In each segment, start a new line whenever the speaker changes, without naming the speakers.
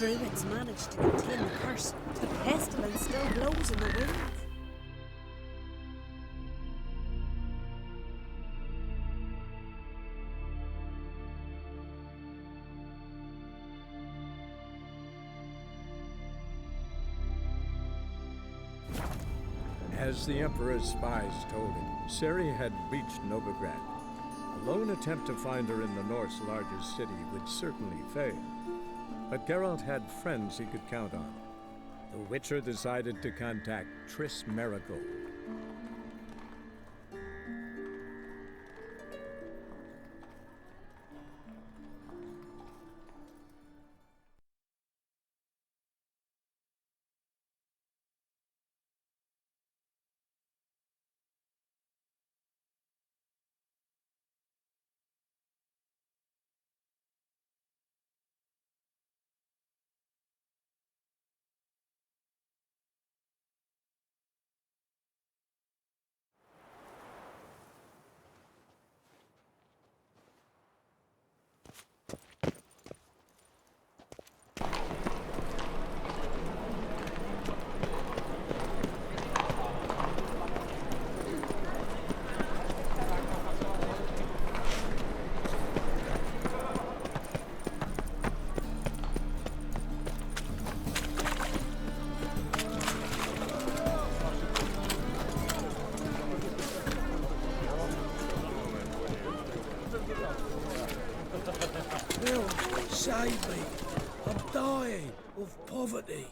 druids managed to contain the curse, the pestilence still blows in the wind.
As the Emperor's spies told him, Ciri had reached Novigrad. A lone attempt to find her in the North's largest city would certainly fail. But Geralt had friends he could count on. The Witcher decided to contact Triss Merigold.
Save me! I'm dying of poverty.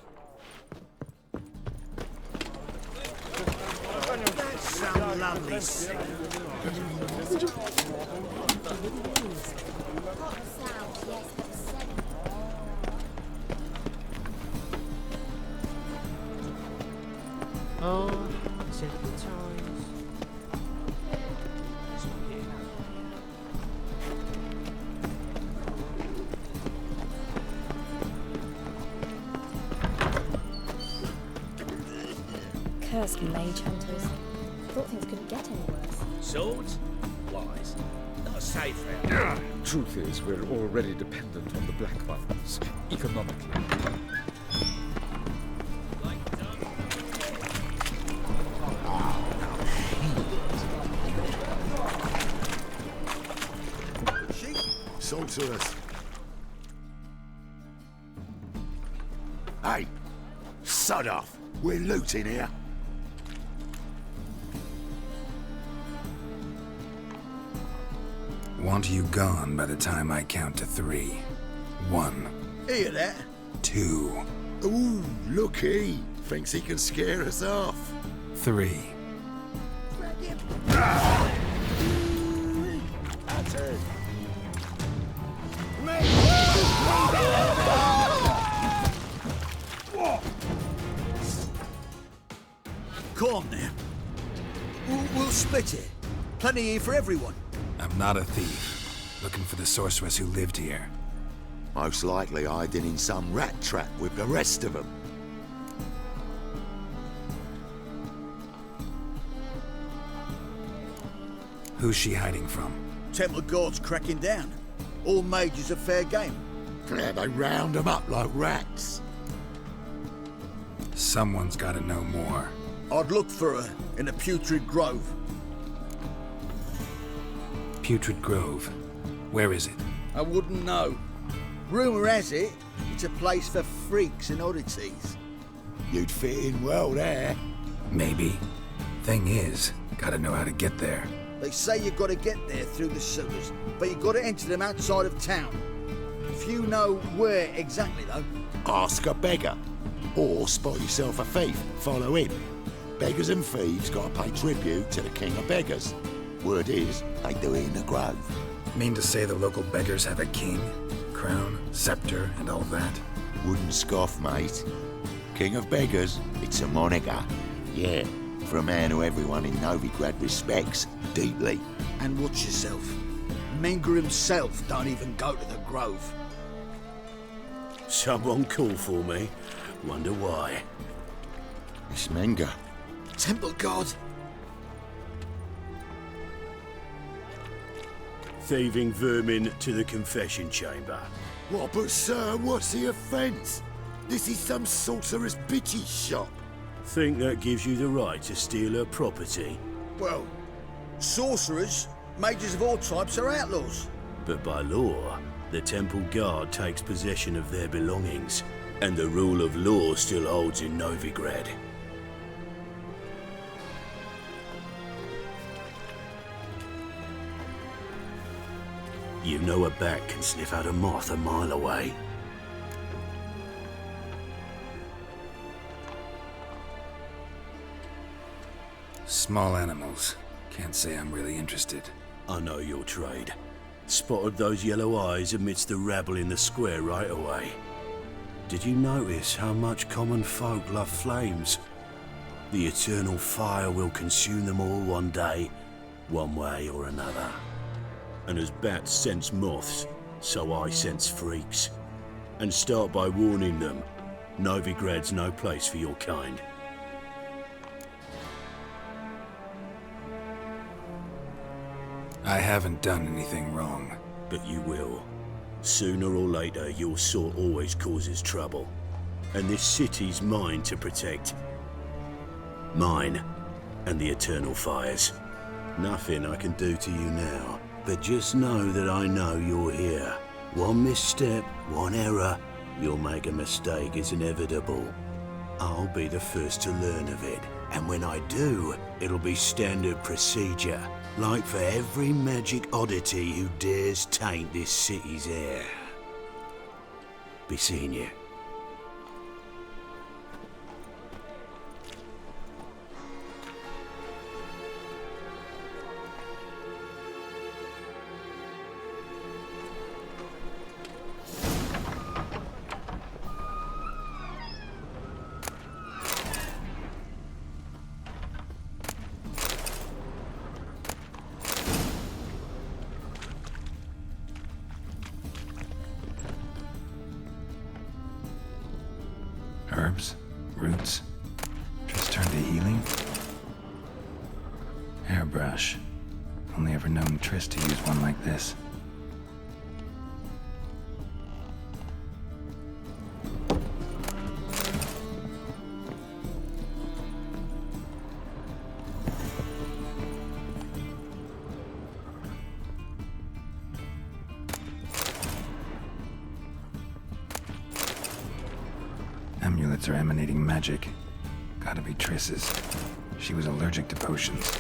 That's some lovely scene.
Oh, simple times.
Cursed mage hunters. Thought things couldn't get any worse.
Swords? Lies. Not a safe round.
Truth is, we're already dependent on the Black Ones, economically.
Sorceress. Hey! Sod off! We're looting here.
Want you gone by the time I count to 3. 1.
Hear that?
2.
Ooh, looky! Thinks he can scare us off.
3.
That's it.
Come on now. We'll split it. Plenty here for everyone.
I'm not a thief. Looking for the sorceress who lived here.
Most likely hiding in some rat trap with the rest of them.
Who's she hiding from?
Temple Guard's cracking down. All mages are fair game.
Yeah, they round them up like rats.
Someone's gotta know more.
I'd look for her in the Putrid Grove.
Putrid Grove. Where is it?
I wouldn't know. Rumour has it, it's a place for freaks and oddities.
You'd fit in well there.
Maybe. Thing is, gotta know how to get there.
They say you've got to get there through the sewers, but you've got to enter them outside of town. Few know where exactly, though.
Ask a beggar. Or spot yourself a thief. Follow him. Beggars and thieves got to pay tribute to the king of beggars. Word is, they do it in the grove.
Mean to say the local beggars have a king, crown, scepter, and all that?
Wouldn't scoff, mate. King of beggars, it's a moniker. Yeah, for a man who everyone in Novigrad respects deeply.
And watch yourself. Menger himself don't even go to the grove.
Someone call for me. Wonder why.
It's Menger.
Temple Guard.
Thieving vermin to the confession chamber.
What, but sir, what's the offence? This is some sorcerer's bitchy shop.
Think that gives you the right to steal her property?
Well, sorcerers, mages of all types are outlaws.
But by law, the temple guard takes possession of their belongings, and the rule of law still holds in Novigrad. You know a bat can sniff out a moth a mile away.
Small animals. Can't say I'm really interested.
I know your trade. Spotted those yellow eyes amidst the rabble in the square right away. Did you notice how much common folk love flames? The eternal fire will consume them all one day, one way or another. And as bats sense moths, so I sense freaks. And start by warning them, Novigrad's no place for your kind.
I haven't done anything wrong.
But you will. Sooner or later, your sort always causes trouble. And this city's mine to protect. Mine and the eternal fires. Nothing I can do to you now. But just know that I know you're here. One misstep, one error, you'll make a mistake is inevitable. I'll be the first to learn of it. And when I do, it'll be standard procedure. Like for every magic oddity who dares taint this city's air. Be seeing you.
Herbs? Roots? Just turned to healing? Hairbrush. Only ever known Triss to use one like this. Amulets are emanating magic. Gotta be Triss's. She was allergic to potions.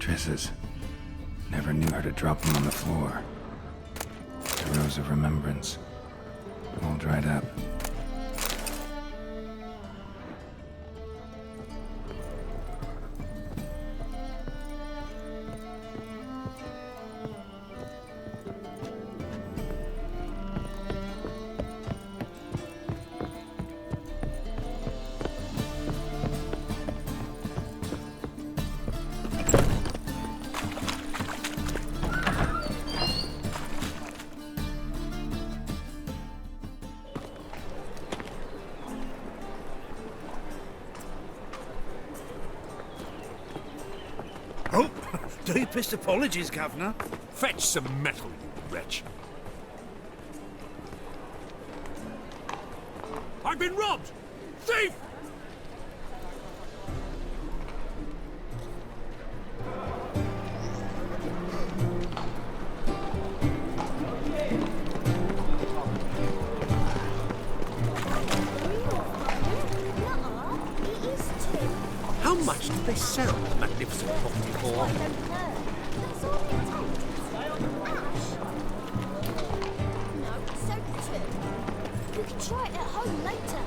Triss's. Never knew how to drop them on the floor. The rose of remembrance. All dried up.
Oh, deepest apologies, Governor.
Fetch some metal, you wretch. I've been robbed! Thief! How much did they sell the magnificent property for?
You can try it at home later.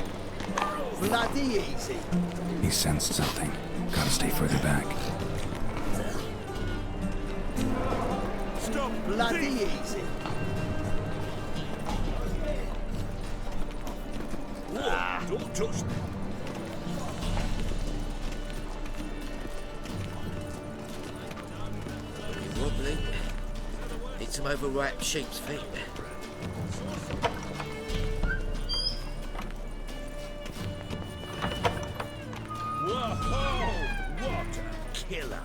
Bloody easy.
He sensed something. Gotta stay further back.
Stop!
Bloody
Thief!
easy.
Don't touch me.
Wobbly. Need some overripe sheep's feet.
Whoa! What a killer!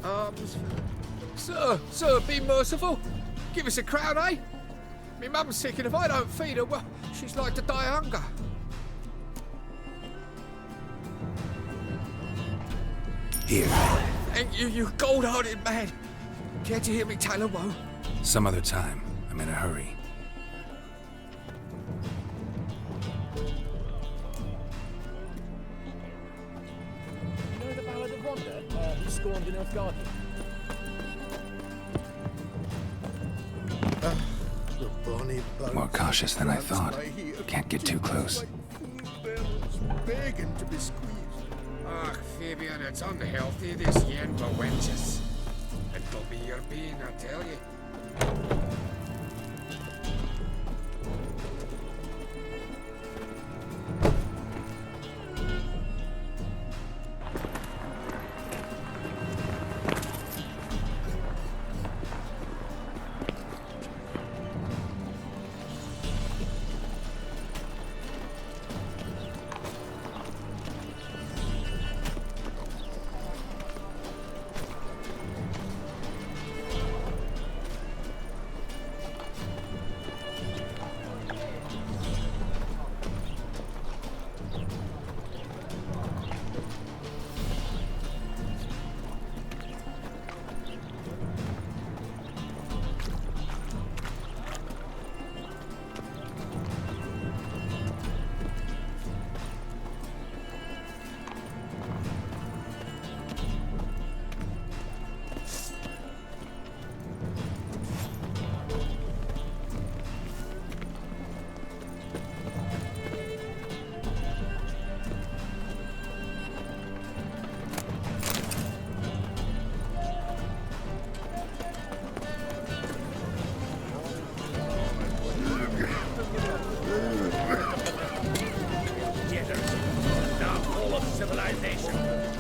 Arms
Sir, be merciful. Give us a crown, eh? Me mum's sick, and if I don't feed her, well, she's like to die of hunger.
Here.
Thank you, you gold-hearted man. Care to hear me tell a woe?
Some other time. I'm in a hurry.
You know the Ballad of Rhonda, who scorned in Nilfgaard?
More cautious than I thought. Can't get too close.
Begging to be squeezed.
Ach, Fabian, it's unhealthy, this yen for wenches. It'll be your being, I tell you.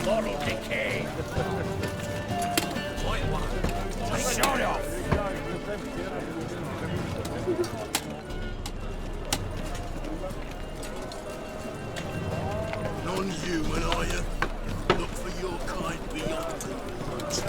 Moral decay. Point one. Shut off.
Non-human, are you? Look for your kind beyond the woods.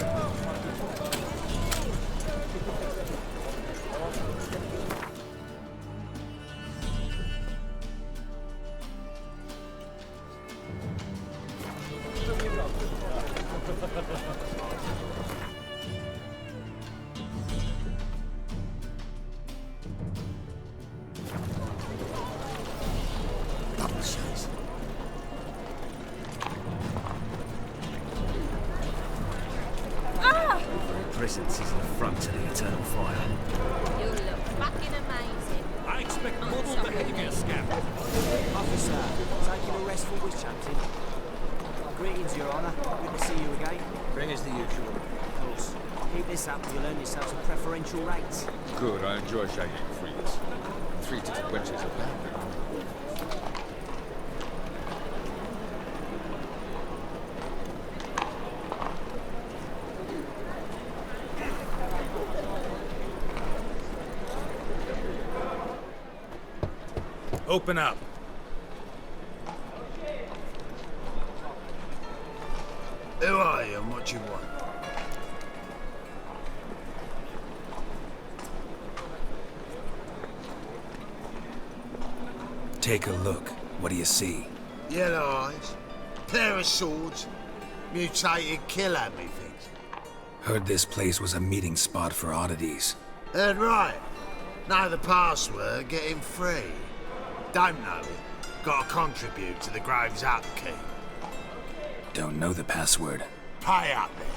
Presence is an affront to the eternal fire.
You look fucking amazing.
I expect model behavior, Scamp.
Officer, taking a restful wish chanting. Greetings, Your Honour. Good to see you again.
Bring us the usual.
Of course. Keep this up and you'll earn yourself some preferential rates.
Good, I enjoy shagging freaks. 3 different wenches of that.
Open up.
Who are you and what you want?
Take a look. What do you see?
Yellow eyes, pair of swords, mutated killer, methinks.
Heard this place was a meeting spot for oddities.
Heard right. Know the password, get him free. Don't know it. Gotta contribute to the Grave's upkeep.
Don't know the password.
Pay up then.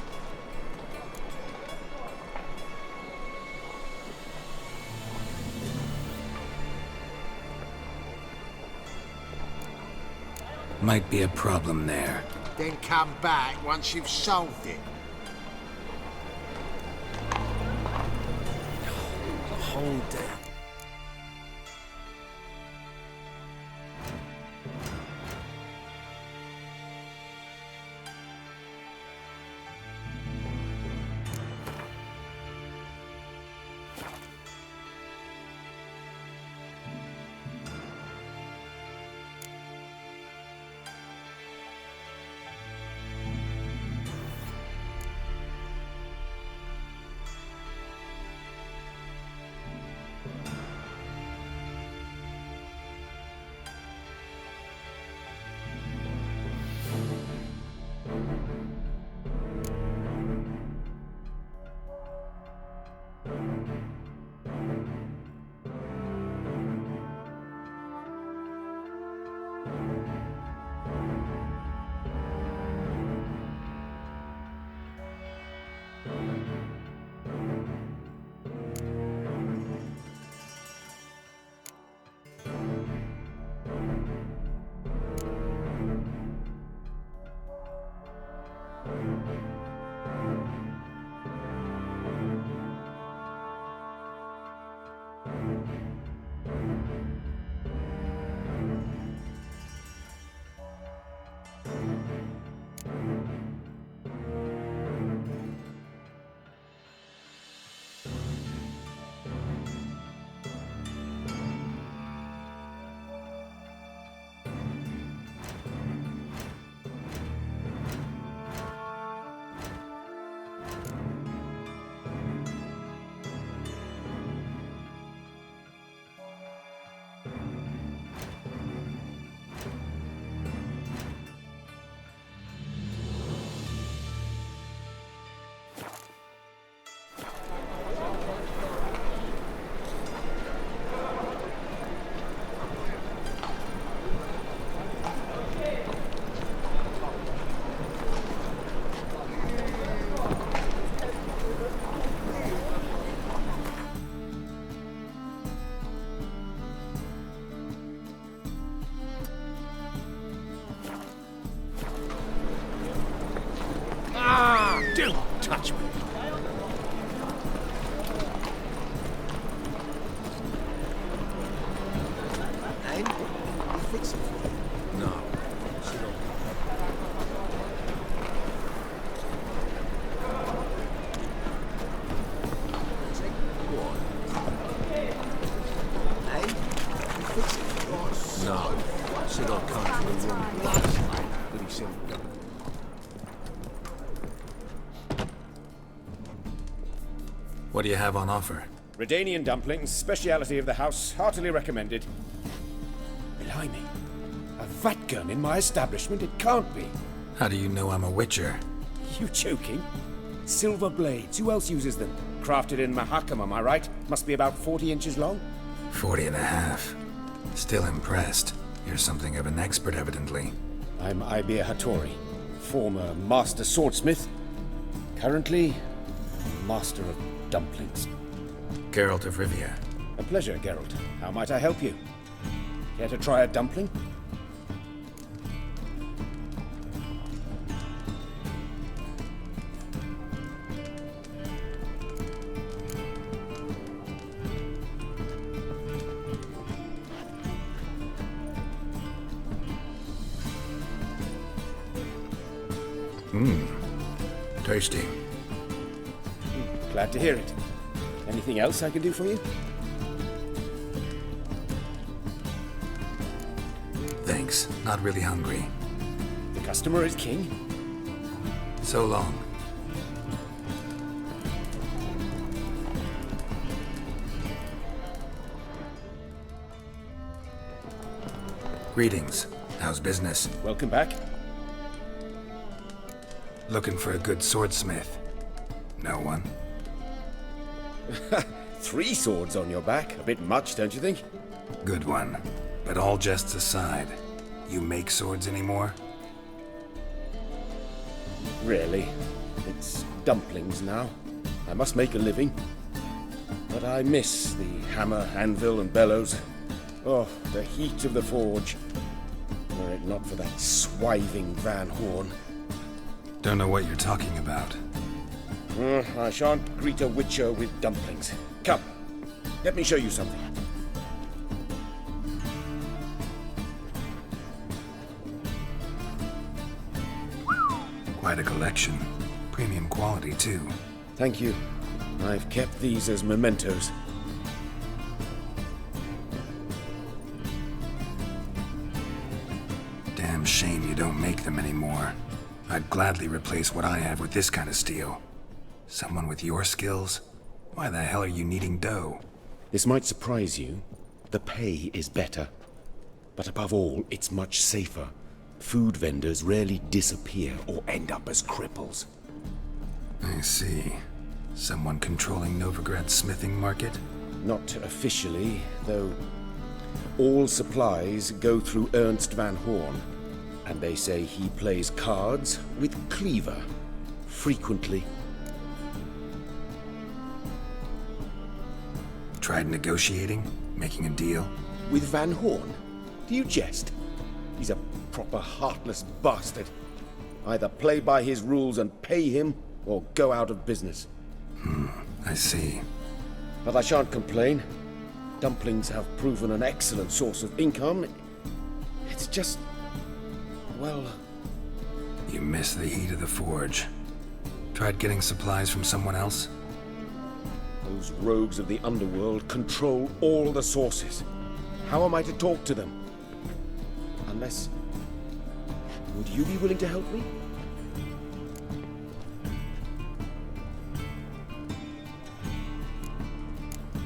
Might be a problem there.
Then come back once you've solved it.
Hold down.
then? You fix it?
No. Sit on.
Hey? You fix it?
No. Said I'd come to the wrong place. But he said,
What do you have on offer?
Redanian dumplings, speciality of the house, heartily recommended. Blimey. A vat gun in my establishment? It can't be.
How do you know I'm a witcher?
You joking? Silver blades, who else uses them? Crafted in Mahakam, am I right? Must be about 40 inches long?
40 and a half. Still impressed. You're something of an expert, evidently.
I'm Ibir Hattori, former master swordsmith. Currently, master of dumplings.
Geralt of Rivia.
A pleasure, Geralt. How might I help you? Care to try a dumpling?
Tasty.
Glad to hear it. Anything else I can do for you?
Thanks. Not really hungry.
The customer is king.
So long. Greetings. How's business?
Welcome back.
Looking for a good swordsmith. No one?
3 swords on your back. A bit much, don't you think?
Good one. But all jests aside, you make swords anymore?
Really? It's dumplings now. I must make a living. But I miss the hammer, anvil, and bellows. Oh, the heat of the forge. Were it not for that swiving Van Horn.
Don't know what you're talking about.
I shan't greet a witcher with dumplings. Come, let me show you something.
Quite a collection. Premium quality, too.
Thank you. I've kept these as mementos.
Damn shame you don't make them anymore. I'd gladly replace what I have with this kind of steel. Someone with your skills? Why the hell are you needing dough?
This might surprise you. The pay is better. But above all, it's much safer. Food vendors rarely disappear or end up as cripples.
I see. Someone controlling Novigrad's smithing market?
Not officially, though all supplies go through Ernst Van Horn. And they say he plays cards with Cleaver. Frequently.
Tried negotiating? Making a deal?
With Van Horn? Do you jest? He's a proper heartless bastard. Either play by his rules and pay him, or go out of business.
I see.
But I shan't complain. Dumplings have proven an excellent source of income. It's just... well...
You miss the heat of the forge. Tried getting supplies from someone else?
Those rogues of the underworld control all the sources. How am I to talk to them? Unless... would you be willing to help me?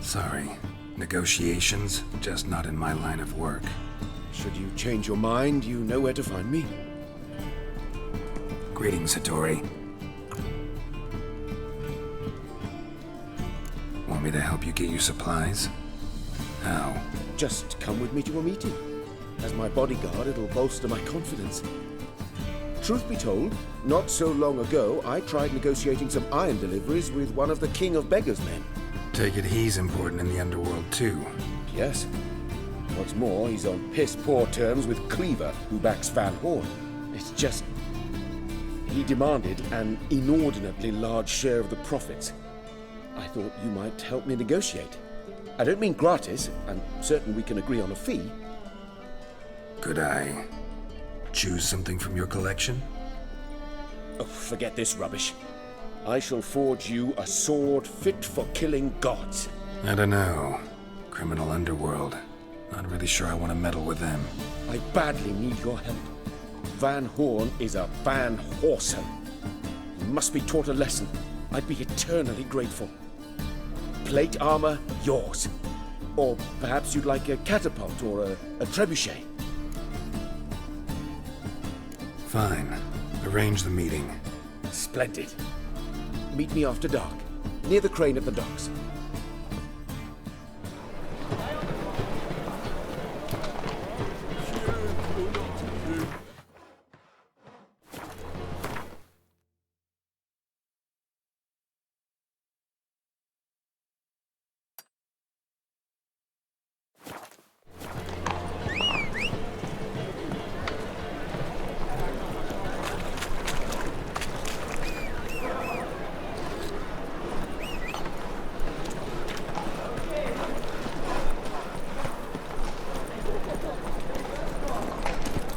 Sorry. Negotiations, just not in my line of work.
Should you change your mind, you know where to find me.
Greetings, Hattori. Want me to help you get you supplies? How?
Just come with me to a meeting. As my bodyguard, it'll bolster my confidence. Truth be told, not so long ago, I tried negotiating some iron deliveries with one of the King of Beggars' men.
Take it he's important in the underworld, too.
Yes. What's more, he's on piss-poor terms with Cleaver, who backs Van Horn. It's just... he demanded an inordinately large share of the profits. I thought you might help me negotiate. I don't mean gratis. I'm certain we can agree on a fee.
Could I choose something from your collection?
Oh, forget this rubbish. I shall forge you a sword fit for killing gods.
I don't know. Criminal underworld. Not really sure I want to meddle with them.
I badly need your help. Van Horn is a Van Horsen. You must be taught a lesson. I'd be eternally grateful. Plate armor, yours. Or perhaps you'd like a catapult or a trebuchet.
Fine. Arrange the meeting.
Splendid. Meet me after dark, near the crane at the docks.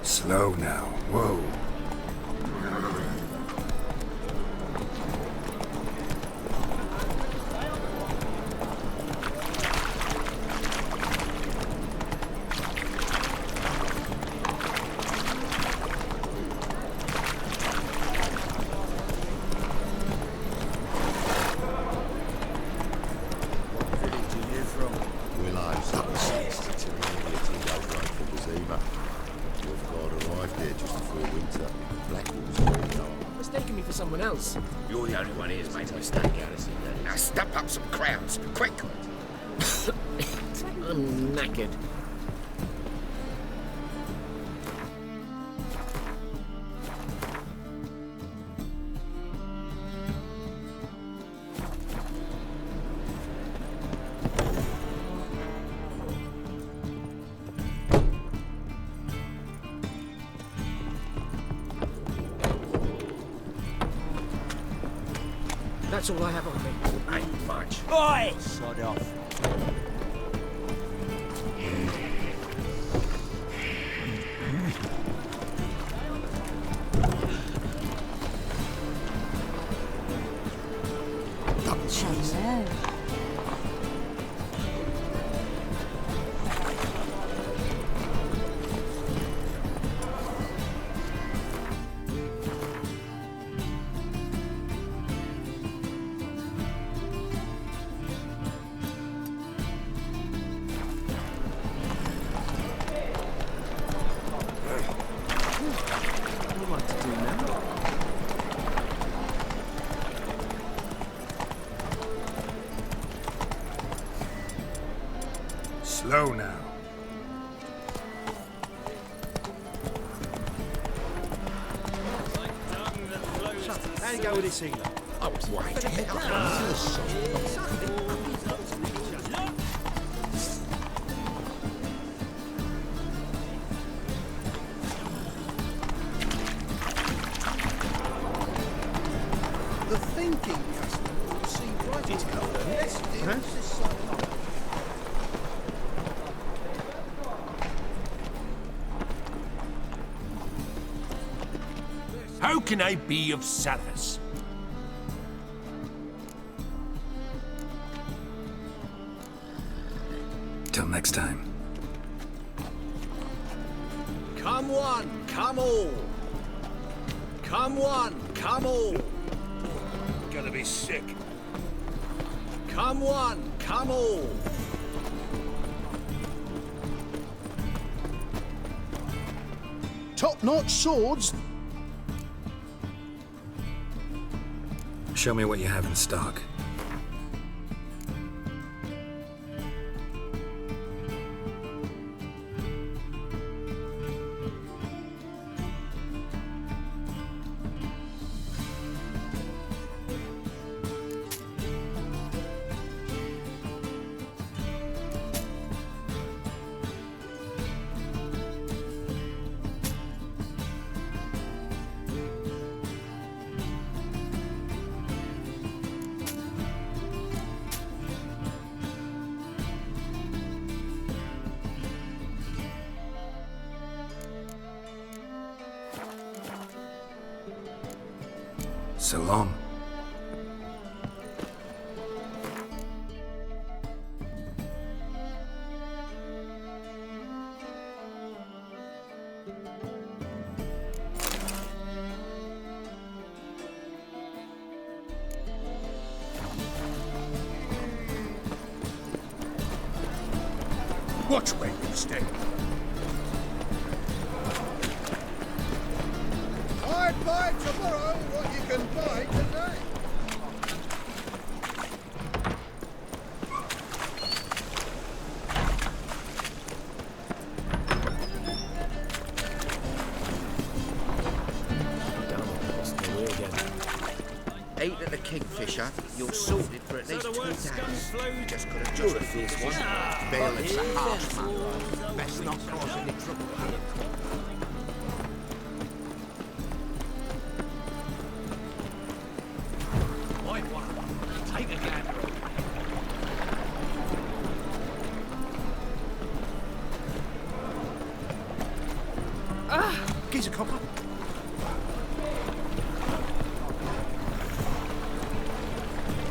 Slow now. Whoa.
Someone else.
You're the only one here who's made a mistake, Alice. Now step up some crowns, quick!
I'm knackered. That's all I have on me.
Ain't much.
Oi! Sod off.
Hello.
What to do now?
Slow now.
How you go with this healer?
I was waiting.
The thinking customer will see right into the best deals this side of the
How can I be of service?
Till next time.
Come one, come all. Come one, come all.
Gonna be sick.
Come one, come all.
top-notch swords.
Show me what you have in stock. So long.
Watch where you stay.
I'd buy tomorrow what you can buy today.
Ate at the Kingfisher, you're sorted for at least 2 days. Just could have just a fierce one. Bailiff's a harsh man. Best not cause any trouble.
Take a gander.
Gives a copper.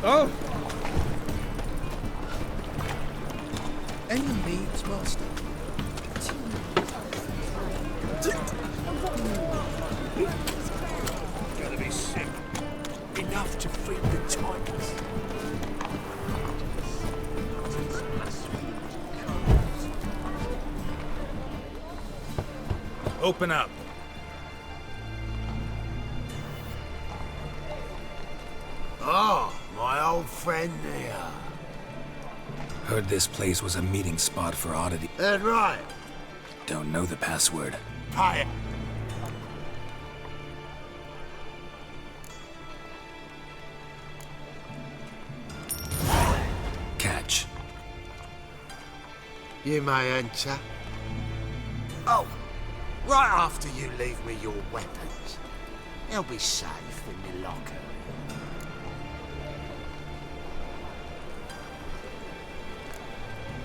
Oh!
Any needs, master?
Gotta be sick. Enough to feed the tigers.
Open up.
Oh, my old friend there.
Heard this place was a meeting spot for oddity.
That's right.
Don't know the password.
Pay it.
Catch.
You may enter. Oh, right after you leave me your weapons. They'll be safe in the locker.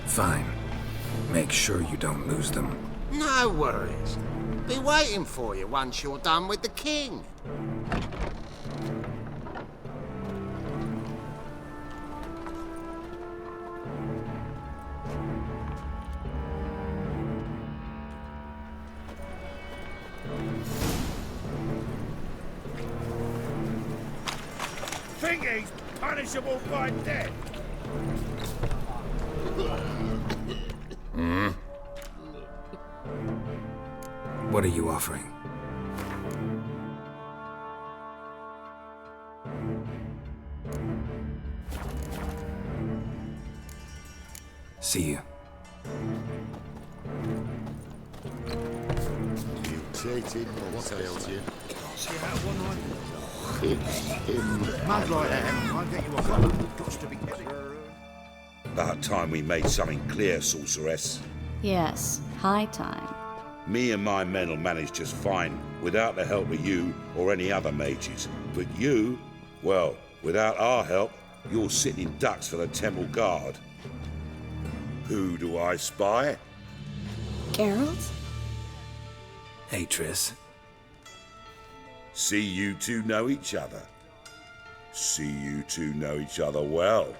Fine. Make sure you don't lose them.
No worries. Be waiting for you once you're done with the king.
Think he's punishable by death?
What are you offering? See you.
Cheating, what ails you?
Mud like that, I'll get you a gun. Got to be heavy.
About time we made something clear, sorceress.
Yes, high time.
Me and my men will manage just fine, without the help of you or any other mages. But you, well, without our help, you're sitting ducks for the temple guard. Who do I spy?
Geralt?
Hey, Triss.
See you two know each other. See you two know each other well.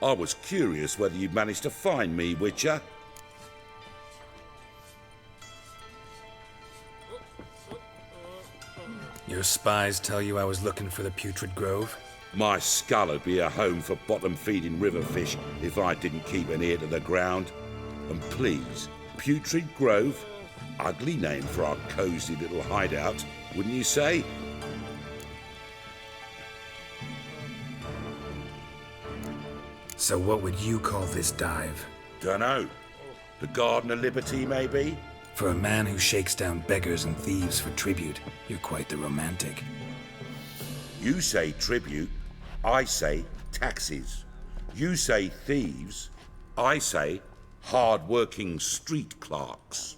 I was curious whether you'd managed to find me, Witcher.
Your spies tell you I was looking for the Putrid Grove?
My skull would be a home for bottom-feeding river fish if I didn't keep an ear to the ground. And please, Putrid Grove? Ugly name for our cosy little hideout, wouldn't you say?
So what would you call this dive?
Dunno. The Garden of Liberty, maybe?
For a man who shakes down beggars and thieves for tribute, you're quite the romantic.
You say tribute, I say taxes. You say thieves, I say hard-working street clerks.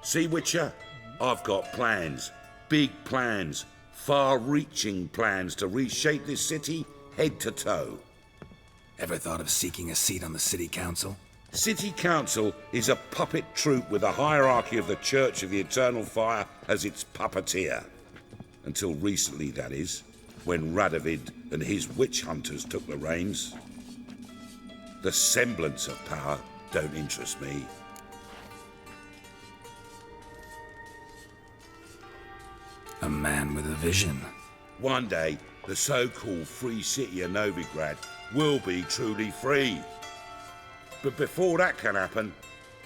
See, Witcher? I've got plans. Big plans. Far-reaching plans to reshape this city head to toe.
Ever thought of seeking a seat on the city council?
City Council is a puppet troupe with a hierarchy of the Church of the Eternal Fire as its puppeteer. until recently, that is, when Radovid and his witch hunters took the reins. The semblance of power don't interest me.
A man with a vision.
One day, the so-called free city of Novigrad will be truly free. But before that can happen,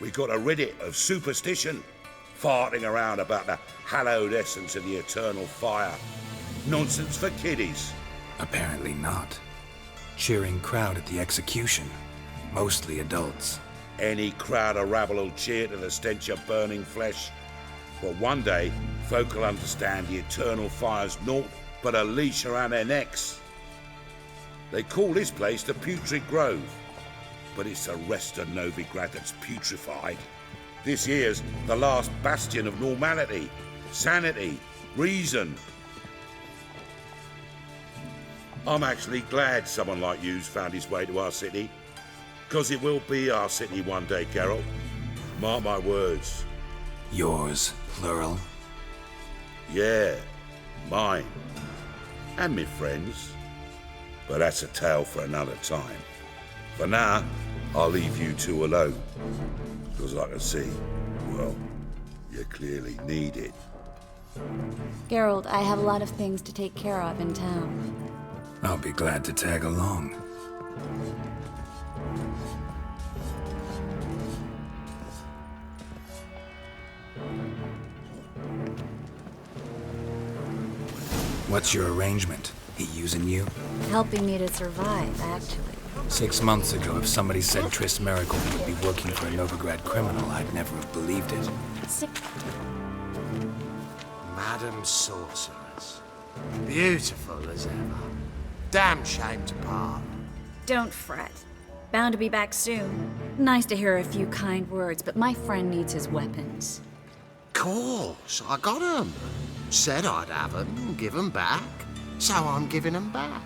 we got to rid it of superstition, farting around about the hallowed essence of the eternal fire. Nonsense for kiddies.
Apparently not. Cheering crowd at the execution. Mostly adults.
Any crowd of rabble will cheer to the stench of burning flesh. But one day, folk will understand the eternal fire's naught but a leash around their necks. They call this place the Putrid Grove, but it's the rest of Novigrad that's putrefied. This here's the last bastion of normality, sanity, reason. I'm actually glad someone like you's found his way to our city, because it will be our city one day, Geralt. Mark my words.
Yours, plural?
Yeah, mine. And me friends. But that's a tale for another time. For now, I'll leave you two alone. Because I can see, well, you clearly need it.
Geralt, I have a lot of things to take care of in town.
I'll be glad to tag along. What's your arrangement? He using you?
Helping me to survive, actually.
6 months ago, if somebody said Triss Merigold would be working for a Novigrad criminal, I'd never have believed it.
Madam Sorceress. Beautiful as ever. Damn shame to part.
Don't fret. Bound to be back soon. Nice to hear a few kind words, but my friend needs his weapons.
Course, I got 'em. Said I'd have 'em, give 'em back. So I'm giving 'em back.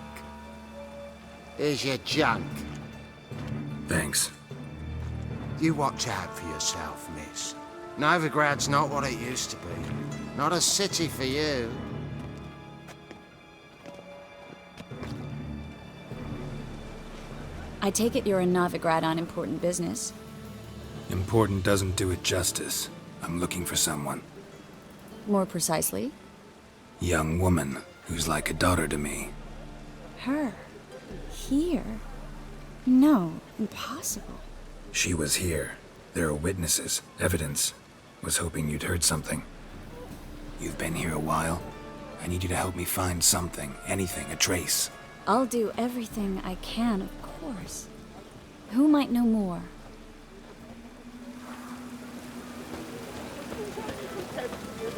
Here's your junk.
Thanks.
You watch out for yourself, miss. Novigrad's not what it used to be. Not a city for you.
I take it you're in Novigrad on important business.
Important doesn't do it justice. I'm looking for someone.
More precisely?
Young woman who's like a daughter to me.
Her? Here? No, impossible.
She was here. There are witnesses, evidence. Was hoping you'd heard something. You've been here a while. I need you to help me find something, anything, a trace.
I'll do everything I can, of course. Who might know more?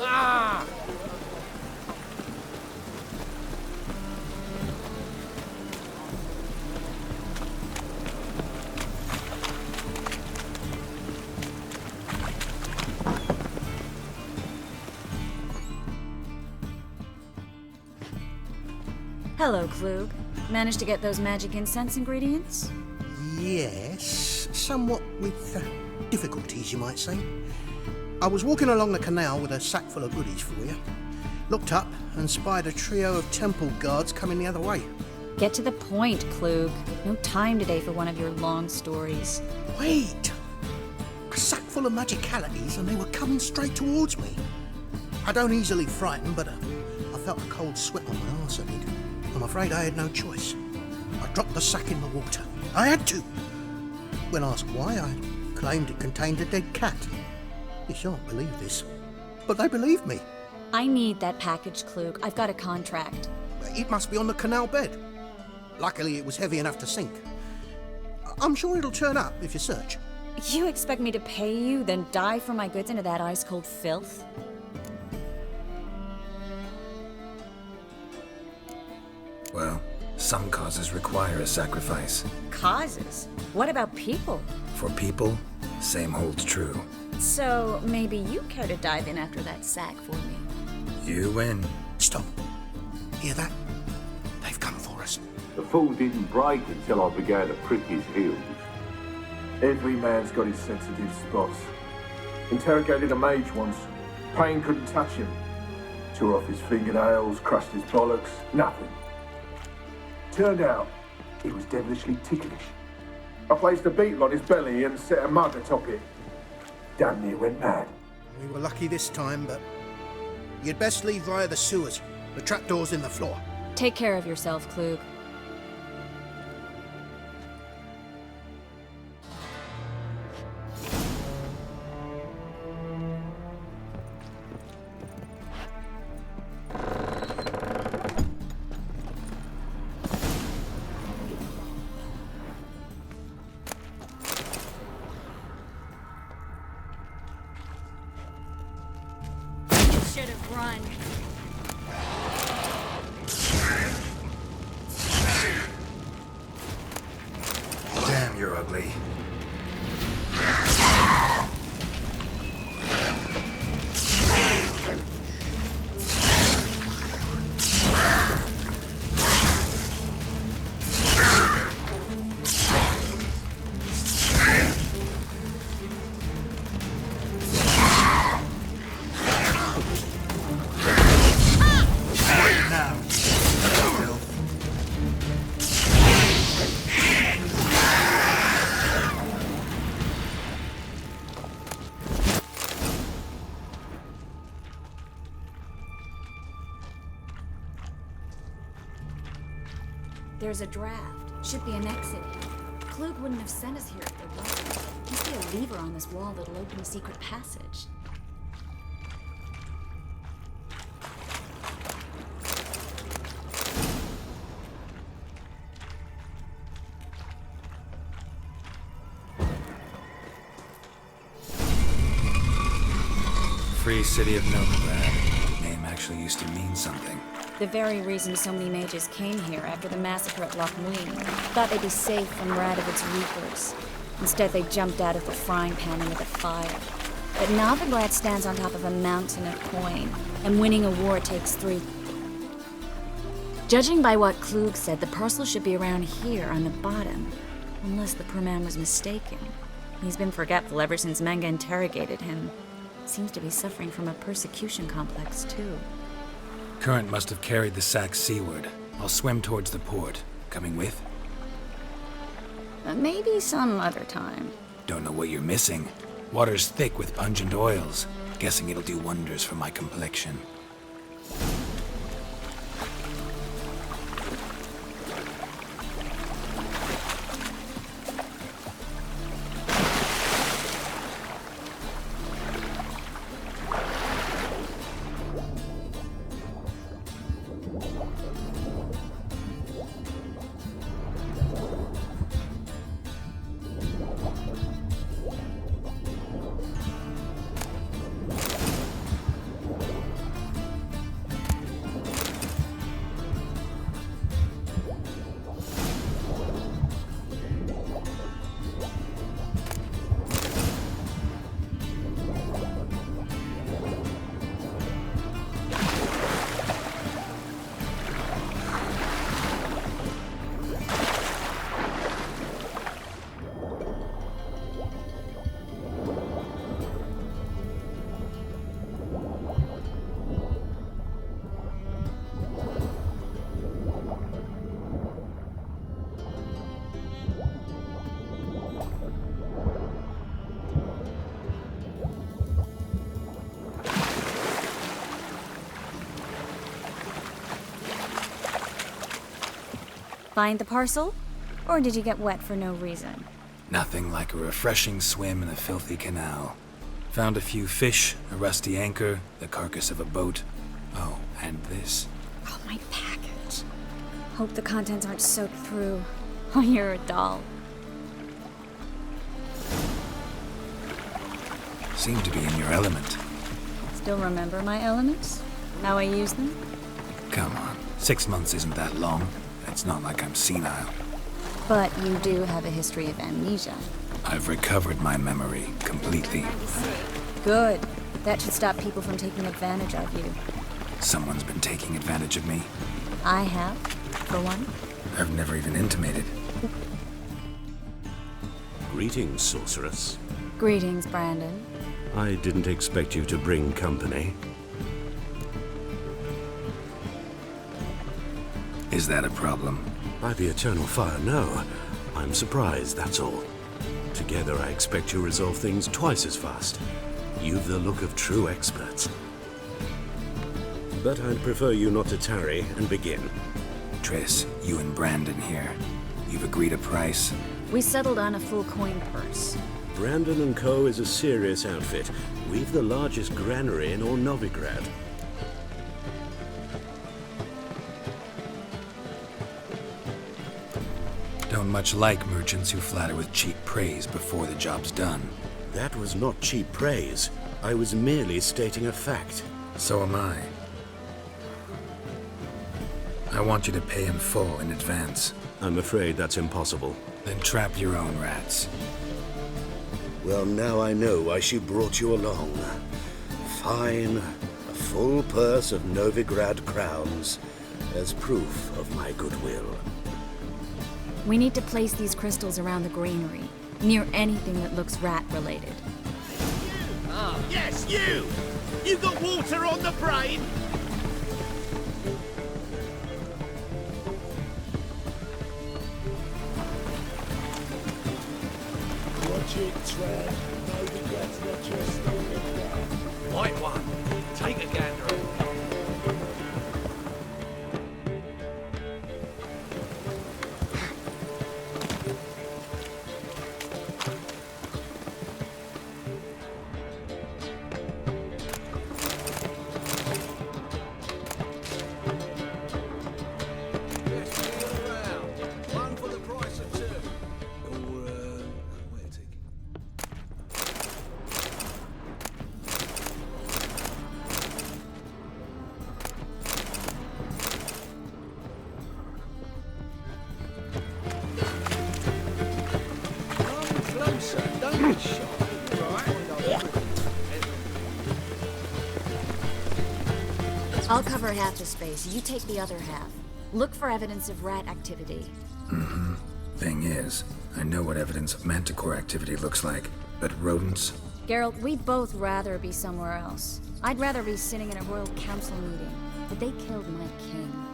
Ah!
Hello, Klug. Managed to get those magic incense ingredients?
Yes, somewhat with difficulties, you might say. I was walking along the canal with a sack full of goodies for you. Looked up and spied a trio of temple guards coming the other way.
Get to the point, Klug. No time today for one of your long stories.
Wait! A sack full of magicalities and they were coming straight towards me. I don't easily frighten, but I felt a cold sweat on my arse, I did. I'm afraid I had no choice. I dropped the sack in the water. I had to. When asked why, I claimed it contained a dead cat. You shan't believe this, but they believed me.
I need that package, Klug. I've got a contract.
It must be on the canal bed. Luckily, it was heavy enough to sink. I'm sure it'll turn up if you search.
You expect me to pay you, then dive for my goods into that ice-cold filth?
Well, some causes require a sacrifice.
Causes? What about people?
For people, same holds true.
So maybe you care to dive in after that sack for me?
You win.
Stop. Hear that? They've come for us.
The fall didn't break until I began to prick his heels. Every man's got his sensitive spots. Interrogated a mage once. Pain couldn't touch him. Tore off his fingernails, crushed his bollocks, nothing. Turned out, he was devilishly ticklish. I placed a beetle on his belly and set a mug atop it. Damn near went mad.
We were lucky this time, but you'd best leave via the sewers. The trapdoor's in the floor.
Take care of yourself, Klug.
Should have run.
Damn, you're ugly.
There's a draft. Should be an exit here. Klug wouldn't have sent us here if there wasn't. Must be a lever on this wall that'll open a secret passage.
Free City of Novigrad. The name actually used to mean something.
The very reason so many mages came here after the massacre at Loch Muin. Thought they'd be safe from Radovid's reapers. Instead, they jumped out of the frying pan into the fire. But Novigrad stands on top of a mountain of coin, and winning a war takes 3. Judging by what Klug said, the parcel should be around here on the bottom. Unless the poor man was mistaken. He's been forgetful ever since Manga interrogated him. Seems to be suffering from a persecution complex, too.
Current must have carried the sack seaward. I'll swim towards the port. Coming with?
Maybe some other time.
Don't know what you're missing. Water's thick with pungent oils. Guessing it'll do wonders for my complexion.
Find the parcel? Or did you get wet for no reason?
Nothing like a refreshing swim in a filthy canal. Found a few fish, a rusty anchor, the carcass of a boat. Oh, and this.
Oh, my package. Hope the contents aren't soaked through. Oh, you're a doll.
Seem to be in your element.
Still remember my elements? How I use them?
Come on, 6 months isn't that long. It's not like I'm senile.
But you do have a history of amnesia.
I've recovered my memory completely.
Good. That should stop people from taking advantage of you.
Someone's been taking advantage of me.
I have, for one.
I've never even intimated.
Greetings, sorceress.
Greetings, Brandon.
I didn't expect you to bring company.
Is that a problem?
By the eternal fire, no. I'm surprised, that's all. Together I expect you resolve things twice as fast. You've the look of true experts. But I'd prefer you not to tarry and begin.
Triss, you and Brandon here. You've agreed a price?
We settled on a full coin purse.
Brandon & Co. is a serious outfit. We've the largest granary in all Novigrad.
Don't much like merchants who flatter with cheap praise before the job's done.
That was not cheap praise. I was merely stating a fact.
So am I. I want you to pay in full in advance.
I'm afraid that's impossible.
Then trap your own rats.
Well, now I know why she brought you along. Fine. A full purse of Novigrad crowns as proof of my goodwill.
We need to place these crystals around the granary, near anything that looks rat-related.
Yes, you! You got water on the brain?
Watch it, Trev. Novigrad's not just Novigrad.
White one. Take a gander.
I'll cover half the space, you take the other half. Look for evidence of rat activity.
Mm-hmm. Thing is, I know what evidence of manticore activity looks like, but rodents?
Geralt, we'd both rather be somewhere else. I'd rather be sitting in a royal council meeting, but they killed my king.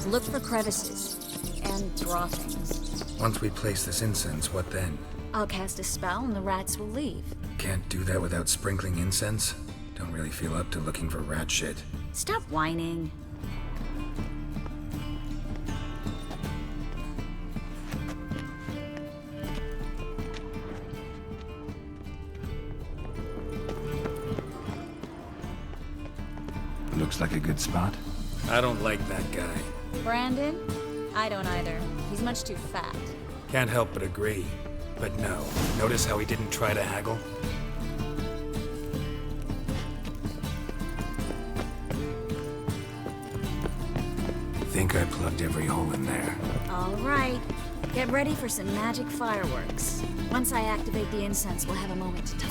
Look for crevices and droppings.
Once we place this incense, what then?
I'll cast a spell and the rats will leave.
Can't do that without sprinkling incense? Don't really feel up to looking for rat shit.
Stop whining.
Looks like a good spot. I don't like that guy.
Brandon? I don't either. He's much too fat.
Can't help but agree. But no. Notice how he didn't try to haggle? Think I plugged every hole in there.
All right. Get ready for some magic fireworks. Once I activate the incense, we'll have a moment to talk.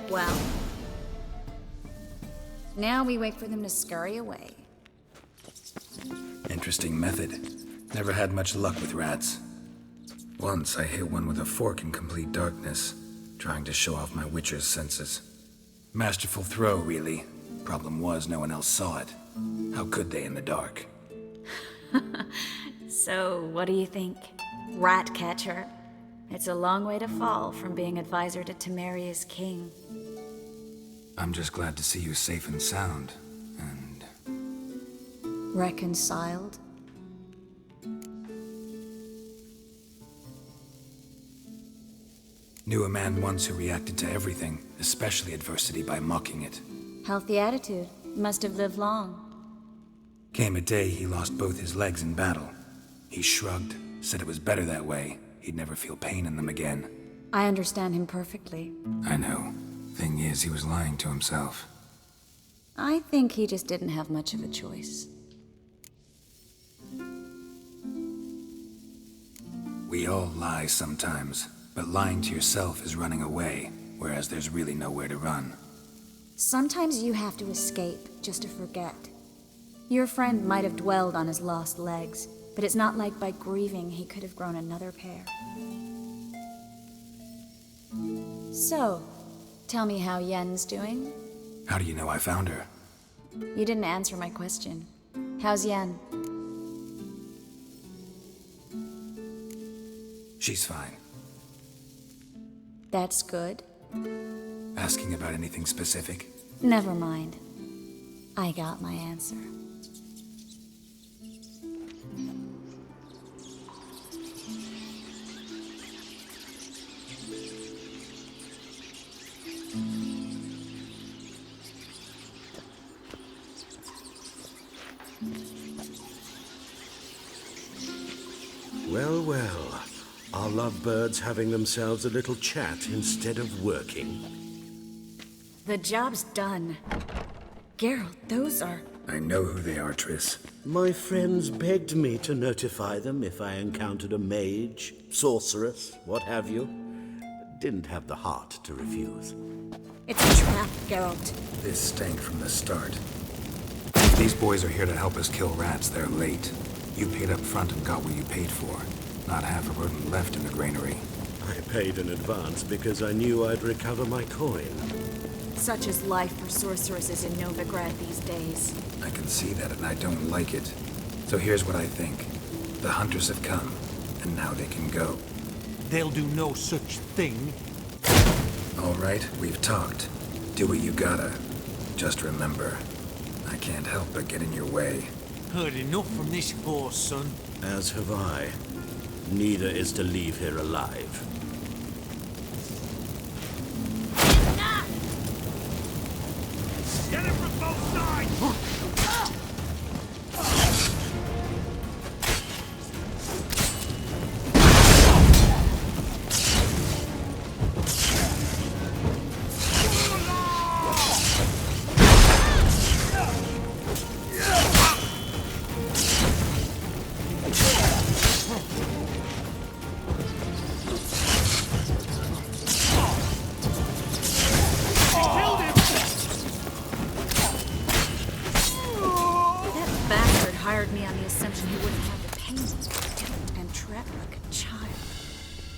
Well, now we wait for them to scurry away.
Interesting method. Never had much luck with rats. Once I hit one with a fork in complete darkness, trying to show off my witcher's senses. Masterful throw, really. Problem was, no one else saw it. How could they in the dark?
So, what do you think? Rat catcher? It's a long way to fall from being advisor to Temeria's king.
I'm just glad to see you safe and sound, and...
Reconciled?
Knew a man once who reacted to everything, especially adversity, by mocking it.
Healthy attitude. Must have lived long.
Came a day he lost both his legs in battle. He shrugged, said it was better that way. He'd never feel pain in them again.
I understand him perfectly.
I know. Thing is, he was lying to himself.
I think he just didn't have much of a choice.
We all lie sometimes, but lying to yourself is running away, whereas there's really nowhere to run.
Sometimes you have to escape just to forget. Your friend might have dwelled on his lost legs, But it's not like by grieving he could have grown another pair. So, tell me how Yen's doing?
How do you know I found her?
You didn't answer my question. How's Yen?
She's fine.
That's good.
Asking about anything specific?
Never mind. I got my answer.
Well, well. Are lovebirds having themselves a little chat instead of working?
The job's done. Geralt, those are...
I know who they are, Triss.
My friends begged me to notify them if I encountered a mage, sorceress, what have you. Didn't have the heart to refuse.
It's a trap, Geralt.
This stank from the start. If these boys are here to help us kill rats, they're late. You paid up front and got what you paid for. Not half a rodent left in the granary.
I paid in advance because I knew I'd recover my coin.
Such is life for sorceresses in Novigrad these days.
I can see that, and I don't like it. So here's what I think. The hunters have come, and now they can go.
They'll do no such thing.
All right, we've talked. Do what you gotta. Just remember, I can't help but get in your way.
Heard enough from this horse, son.
As have I. Neither is to leave here alive.
Get him from both sides!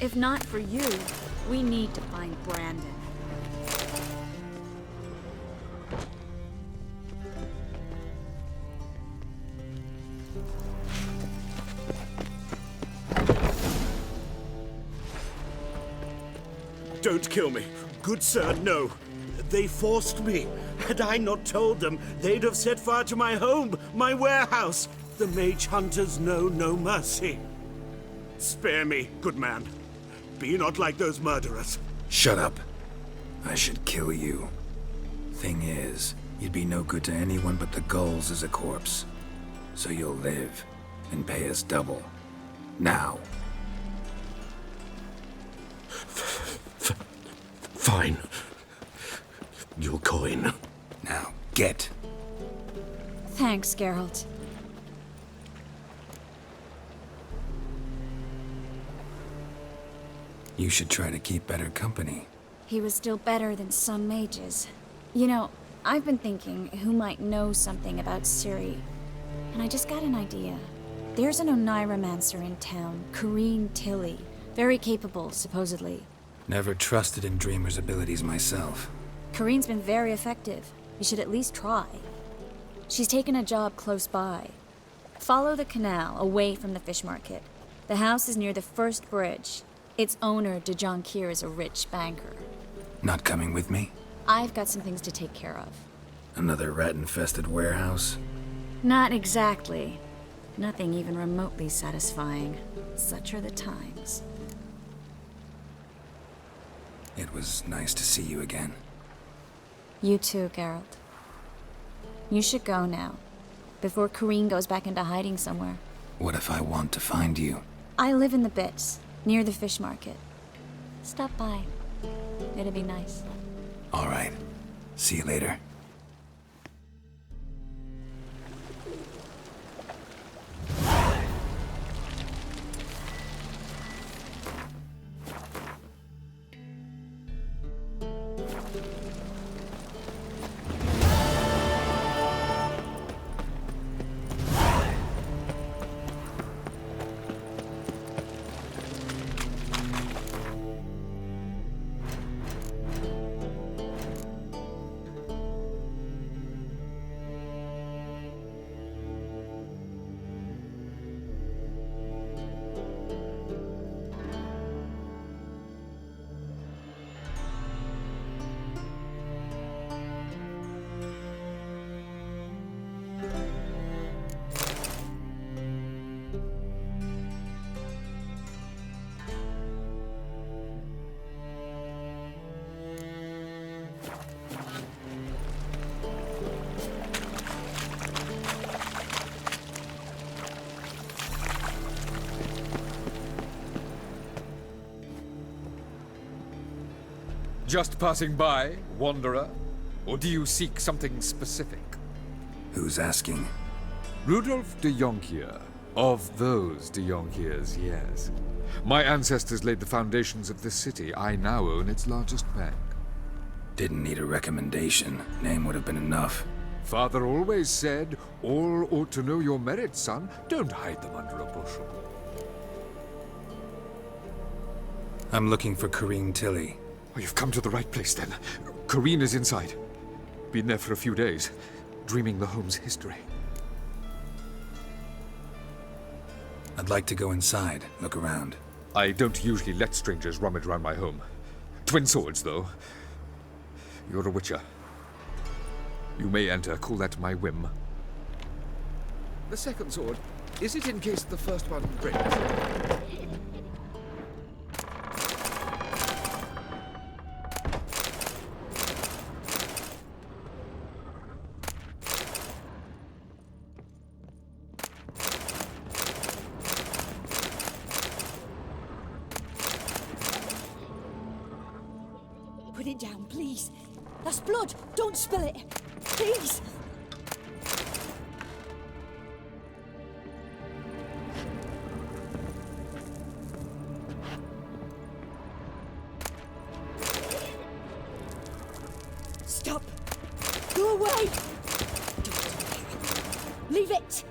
If not for you, we need to find Brandon.
Don't kill me. Good sir, no. They forced me. Had I not told them, they'd have set fire to my home, my warehouse. The mage hunters know no mercy. Spare me, good man. Be not like those murderers.
Shut up. I should kill you. Thing is, you'd be no good to anyone but the gulls as a corpse. So you'll live and pay us double. Now.
Fine. Your coin.
Now, get.
Thanks, Geralt.
You should try to keep better company.
He was still better than some mages. You know, I've been thinking who might know something about Ciri. And I just got an idea. There's an Oneiromancer in town, Corrine Tilly. Very capable, supposedly.
Never trusted in Dreamer's abilities myself.
Corrine's been very effective. You should at least try. She's taken a job close by. Follow the canal, away from the fish market. The house is near the first bridge. Its owner, de Jonquier, is a rich banker.
Not coming with me?
I've got some things to take care of.
Another rat-infested warehouse?
Not exactly. Nothing even remotely satisfying. Such are the times.
It was nice to see you again.
You too, Geralt. You should go now, before Corrine goes back into hiding somewhere.
What if I want to find you?
I live in the Bits, near the fish market. Stop by. It'd be nice.
All right. See you later.
just passing by, wanderer? Or do you seek something specific?
Who's asking?
Rudolf de Jonkier. Of those de Jonkiers, yes. My ancestors laid the foundations of this city. I now own its largest bank.
Didn't need a recommendation. Name would have been enough.
Father always said, all ought to know your merits, son. Don't hide them under a bushel.
I'm looking for Corrine Tilly.
Oh, you've come to the right place, then. Corrine is inside. Been there for a few days, dreaming the home's history.
I'd like to go inside, look around.
I don't usually let strangers rummage around my home. Twin swords, though. You're a witcher. You may enter, call that my whim. The second sword, is it in case the first one breaks?
Put it down, please. That's blood. Don't spill it. Please. Stop. Go away. Don't. Leave it.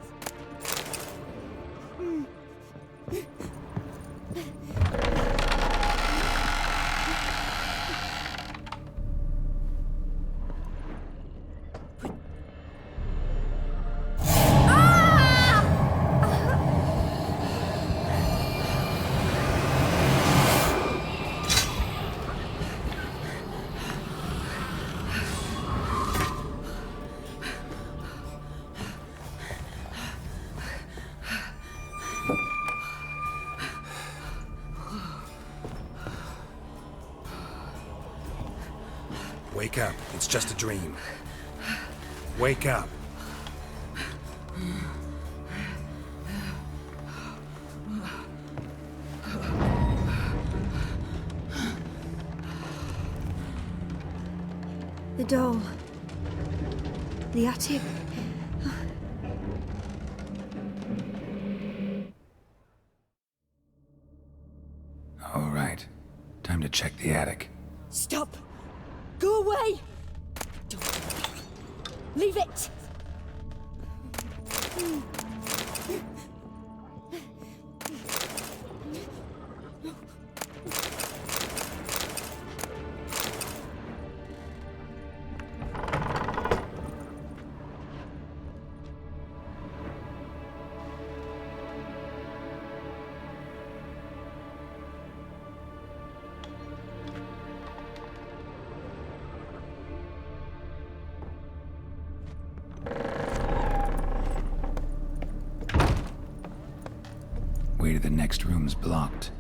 Wake up. It's just a dream. Wake up.
The doll. The attic.
All right. Time to check the attic.
Stop. Go away. Don't. Leave it.
Way to the next room's blocked.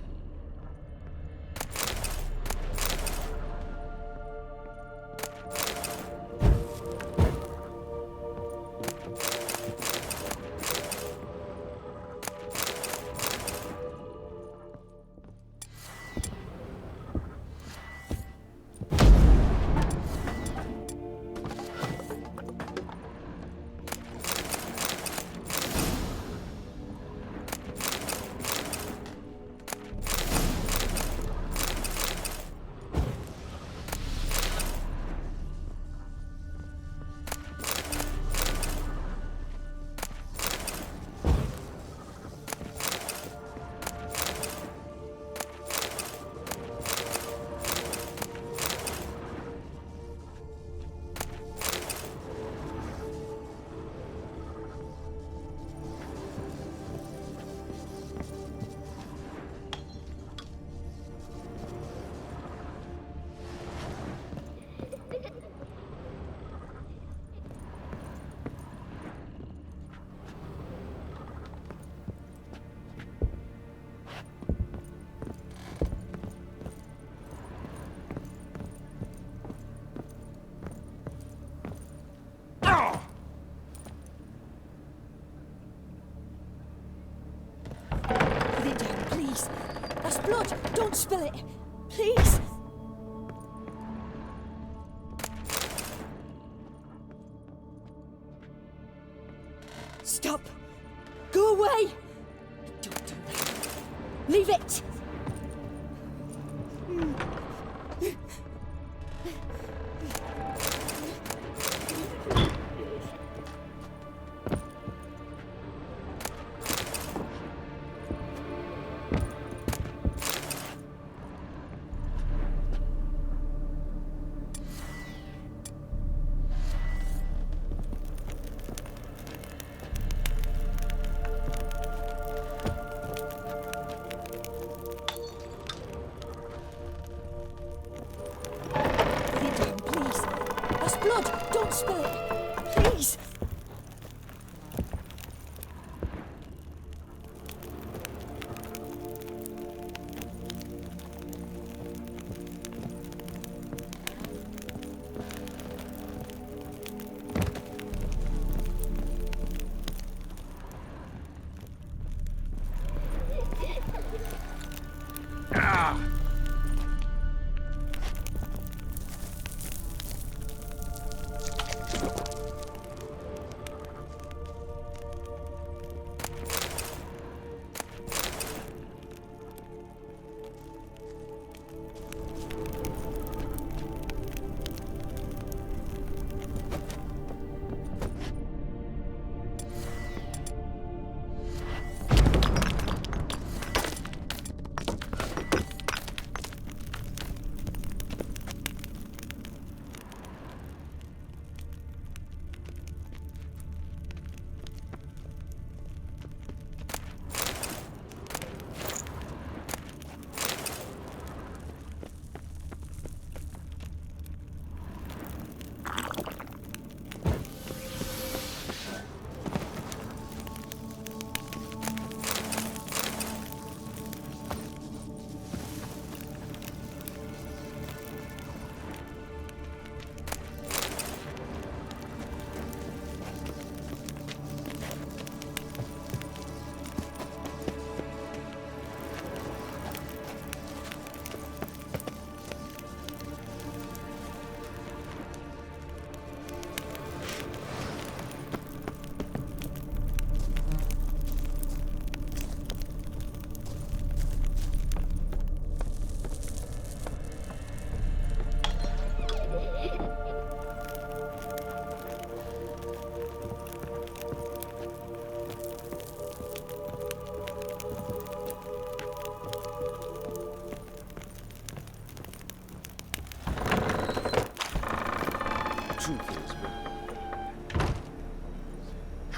Put it down, please. That's blood. Don't spill it. Please.
Stop! Go away! Don't do that. Leave it! Blood! Don't spill it! Please!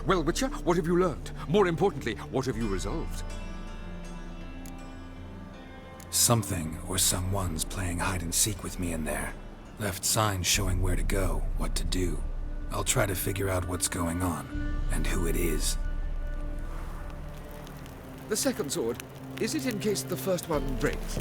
Well, Witcher, what have you learned? More importantly, what have you resolved?
Something or someone's playing hide and seek with me in there. Left signs showing where to go, what to do. I'll try to figure out what's going on, and who it is.
The second sword, is it in case the first one breaks?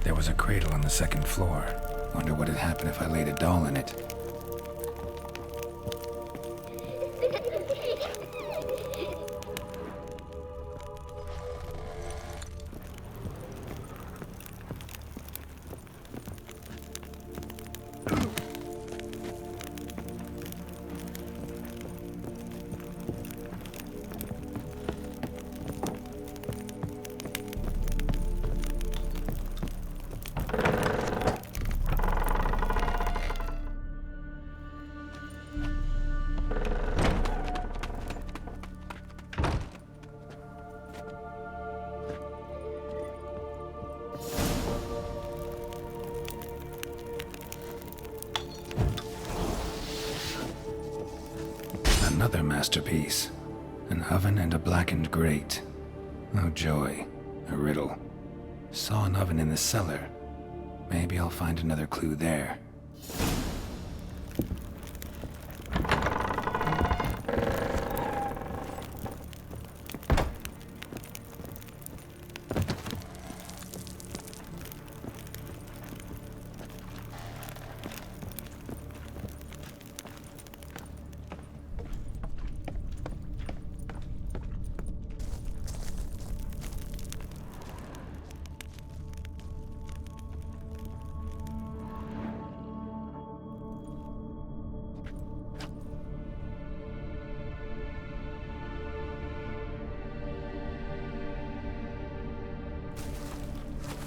There was a cradle on the second floor. Wonder what had happened if I laid a doll in it. Another masterpiece. An oven and a blackened grate. Oh joy, a riddle. Saw an oven in the cellar. Maybe I'll find another clue there.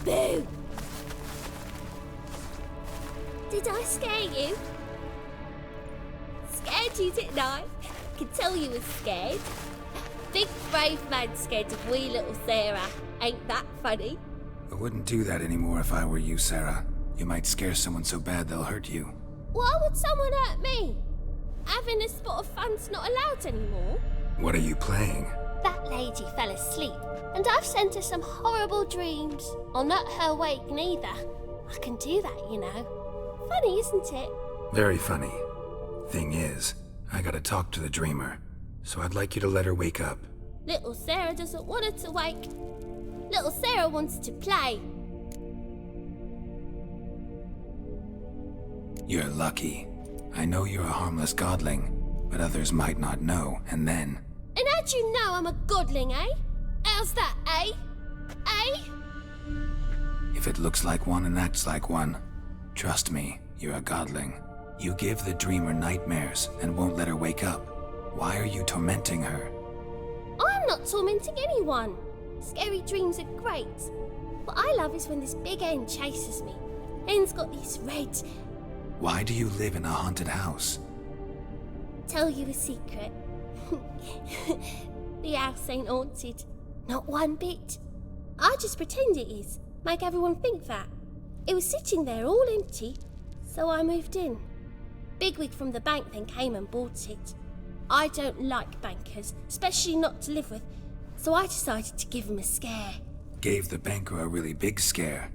Boo! Did I scare you? Scared you, didn't I? Could tell you was scared. Big brave man scared of wee little Sarah. Ain't that funny?
I wouldn't do that anymore if I were you, Sarah. You might scare someone so bad they'll hurt you.
Why would someone hurt me? Having a spot of fun's not allowed anymore.
What are you playing?
That lady fell asleep, and I've sent her some horrible dreams. I'll not her awake neither. I can do that, you know. Funny, isn't it?
Very funny. Thing is, I gotta talk to the dreamer, so I'd like you to let her wake up.
Little Sarah doesn't want her to wake. Little Sarah wants to play.
You're lucky. I know you're a harmless godling, but others might not know, and then...
And how'd you know I'm a godling, eh? How's that, eh? Eh?
If it looks like one and acts like one, trust me, you're a godling. You give the dreamer nightmares and won't let her wake up. Why are you tormenting her?
I'm not tormenting anyone. Scary dreams are great. What I love is when this big hen chases me. Hen's got these red...
Why do you live in a haunted house?
Tell you a secret. The house ain't haunted. Not one bit. I just pretend it is. Make everyone think that. It was sitting there all empty, so I moved in. Bigwig from the bank then came and bought it. I don't like bankers, especially not to live with, so I decided to give him a scare.
Gave the banker a really big scare.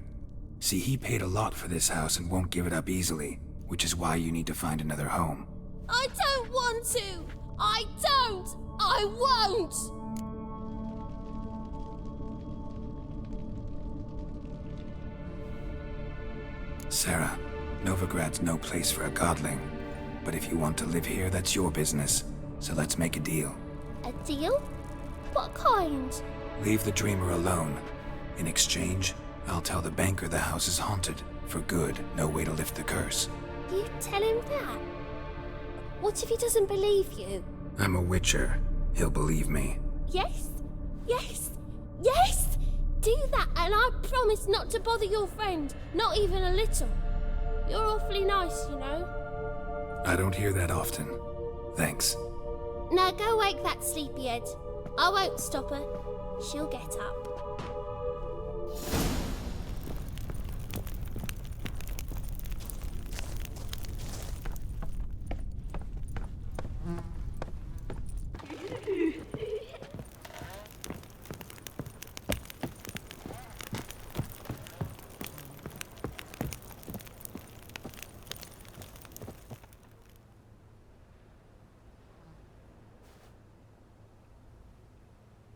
See, he paid a lot for this house and won't give it up easily, which is why you need to find another home.
I don't want to! I don't! I won't!
Sarah, Novigrad's no place for a godling. But if you want to live here, that's your business. So let's make a deal.
A deal? What kind?
Leave the dreamer alone. In exchange, I'll tell the banker the house is haunted. For good, no way to lift the curse.
You tell him that? What if he doesn't believe you?
I'm a witcher. He'll believe me.
Yes? Yes? Yes! Do that and I promise not to bother your friend. Not even a little. You're awfully nice, you know.
I don't hear that often. Thanks.
Now go wake that sleepyhead. I won't stop her. She'll get up.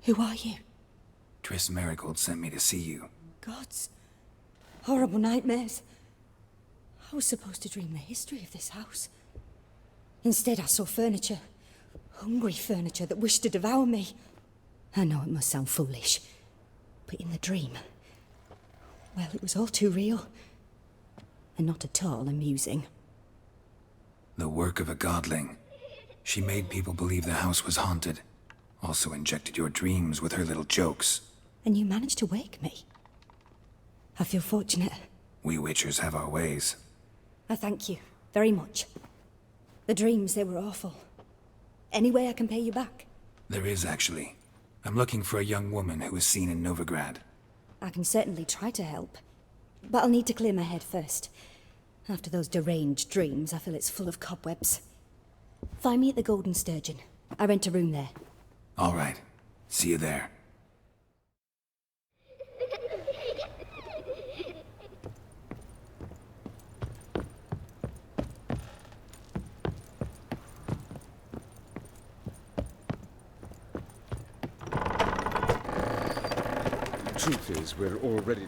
Who are you?
Triss Marigold sent me to see you.
Gods. Horrible nightmares. I was supposed to dream the history of this house. Instead, I saw furniture. Hungry furniture that wished to devour me. I know it must sound foolish, but in the dream, well, it was all too real. And not at all amusing.
The work of a godling. She made people believe the house was haunted. Also injected your dreams with her little jokes.
And you managed to wake me. I feel fortunate.
We witchers have our ways.
I thank you very much. The dreams, they were awful. Any way I can pay you back?
There is, actually. I'm looking for a young woman who was seen in Novigrad.
I can certainly try to help. But I'll need to clear my head first. After those deranged dreams, I feel it's full of cobwebs. Find me at the Golden Sturgeon. I rent a room there.
All right. See you there.
Truth is, we're already...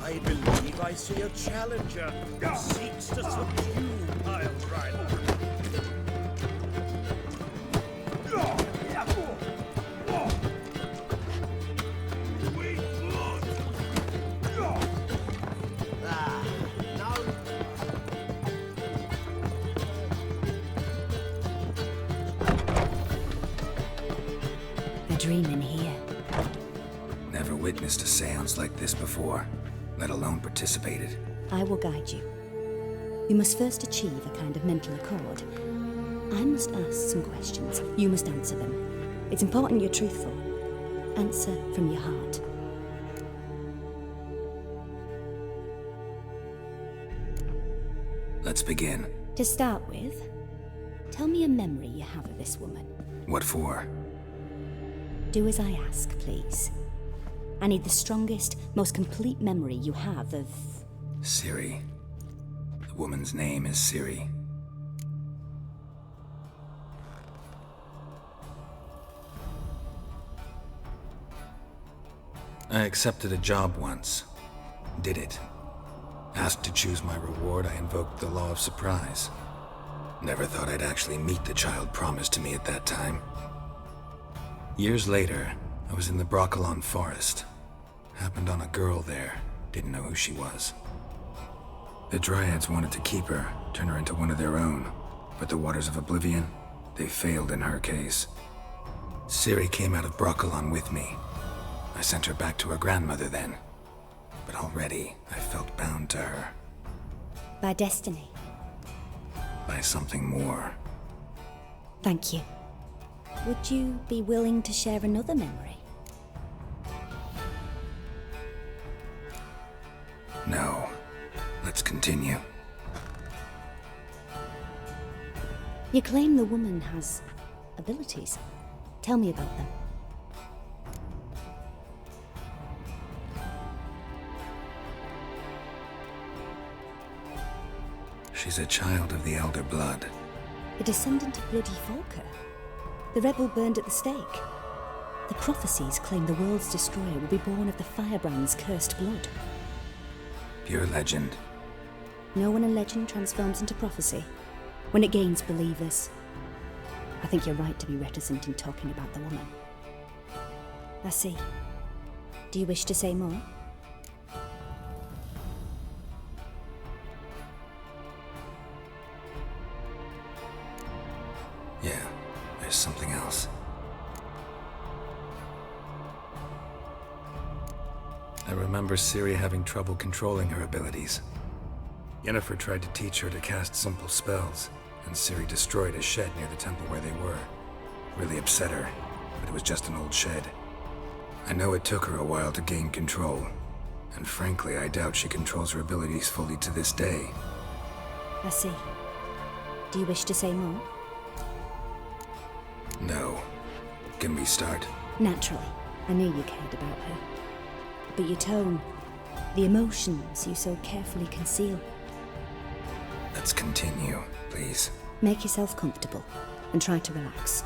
I believe I see a challenger who seeks to subdue Pyres' rival.
A dream in here.
Never witnessed a seance like this before, let alone participated.
I will guide you. You must first achieve a kind of mental accord. I must ask some questions. You must answer them. It's important you're truthful. Answer from your heart.
Let's begin.
To start with, tell me a memory you have of this woman.
What for?
Do as I ask, please. I need the strongest, most complete memory you have of...
Ciri. The woman's name is Ciri. I accepted a job once. Did it. Asked to choose my reward, I invoked the law of surprise. Never thought I'd actually meet the child promised to me at that time. Years later, I was in the Broccolon forest. Happened on a girl there. Didn't know who she was. The Dryads wanted to keep her, turn her into one of their own. But the Waters of Oblivion, they failed in her case. Ciri came out of Broccolon with me. I sent her back to her grandmother then. But already, I felt bound to her.
By destiny.
By something more.
Thank you. Would you be willing to share another memory?
No. Let's continue.
You claim the woman has abilities. Tell me about them.
She's a child of the Elder Blood.
A descendant of Bloody Falker. The rebel burned at the stake. The prophecies claim the world's destroyer will be born of the Firebrand's cursed blood.
Pure legend.
No one in legend transforms into prophecy when it gains believers. I think you're right to be reticent in talking about the woman. I see. Do you wish to say more?
Yeah, there's something else. I remember Ciri having trouble controlling her abilities. Yennefer tried to teach her to cast simple spells, and Ciri destroyed a shed near the temple where they were. Really upset her, but it was just an old shed. I know it took her a while to gain control, and frankly, I doubt she controls her abilities fully to this day.
I see. Do you wish to say more?
No. Can we start?
Naturally. I knew you cared about her. But your tone, the emotions you so carefully conceal.
Let's continue, please.
Make yourself comfortable and try to relax.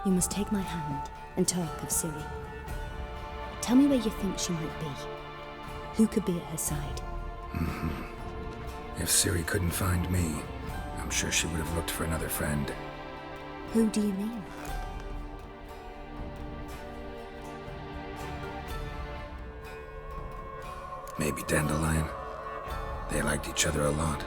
You must take my hand and talk of Ciri. Tell me where you think she might be. Who could be at her side?
If Ciri couldn't find me, I'm sure she would have looked for another friend.
Who do you mean?
Maybe Dandelion. They liked each other a lot.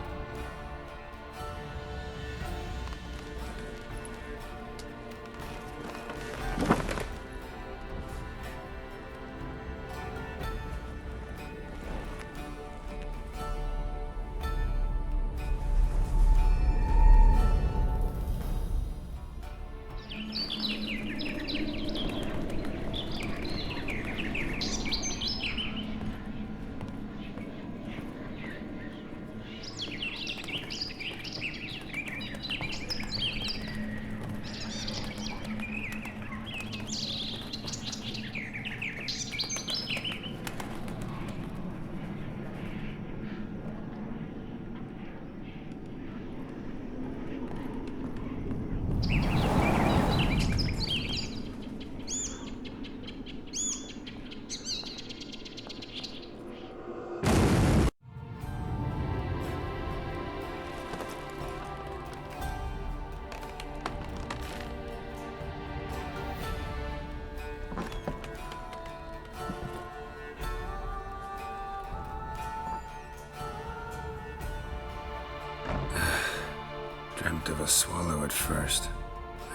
of a swallow at first.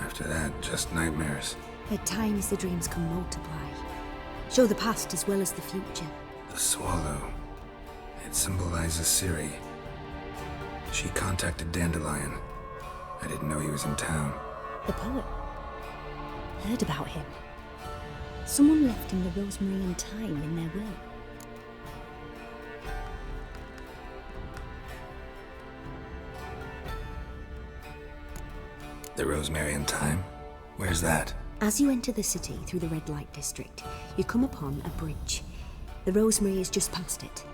After that, just nightmares.
At times, the dreams can multiply. Show the past as well as the future.
The swallow. It symbolizes Ciri. She contacted Dandelion. I didn't know he was in town.
The poet. Heard about him. Someone left him the rosemary and thyme in their will.
The rosemary and thyme? Where's that?
As you enter the city through the red light district, you come upon a bridge. The rosemary is just past it.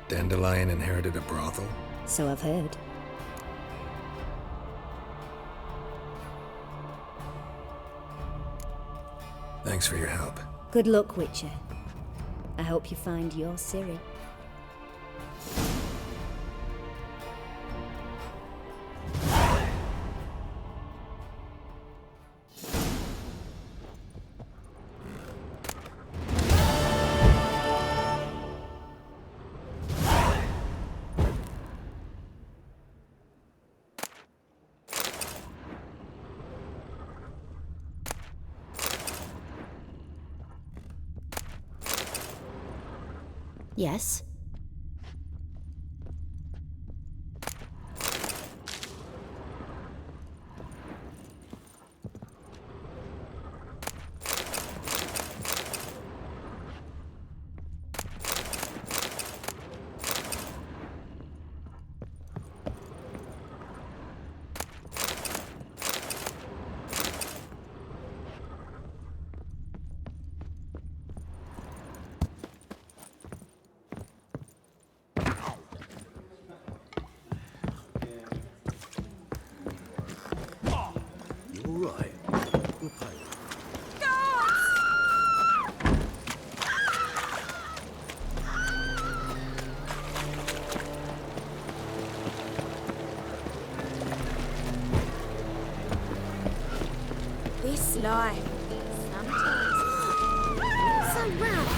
Dandelion inherited a brothel?
So I've heard.
Thanks for your help.
Good luck, Witcher. I hope you find your Ciri. Yes?
Right.
This life. Sometimes. So rough.